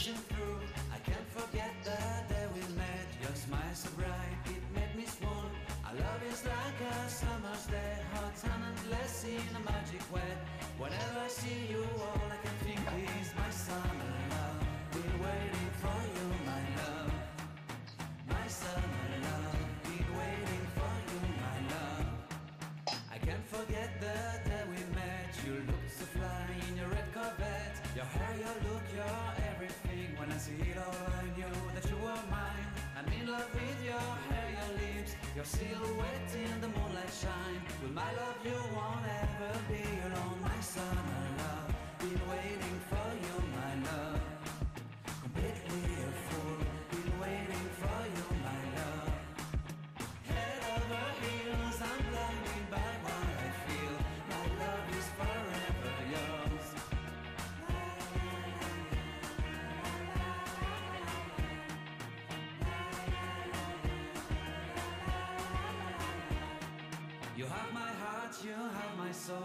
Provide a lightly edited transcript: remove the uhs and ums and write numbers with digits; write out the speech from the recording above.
passing through. I can't forget the day we met. Your smile so bright, it made me swoon. Our love is like a summer's day, hot and endless in a magic way. Whenever I see you, all I can think is my summer love. Been waiting for you, my love. My summer love. Been waiting for you, my love. I can't forget the day we met. You looked so fly in your red Corvette. Your hair, your look, your everything. When I see it all, I knew that you were mine. I'm in love with your hair, your lips, your silhouette in the moonlight shine. With my love you won't ever be alone. My summer love, been waiting for you, my love. Completely a fool, been waiting for you, my love. Head over heels, I'm blinded by what I feel. My love is forever yours. You have my heart, you have my soul.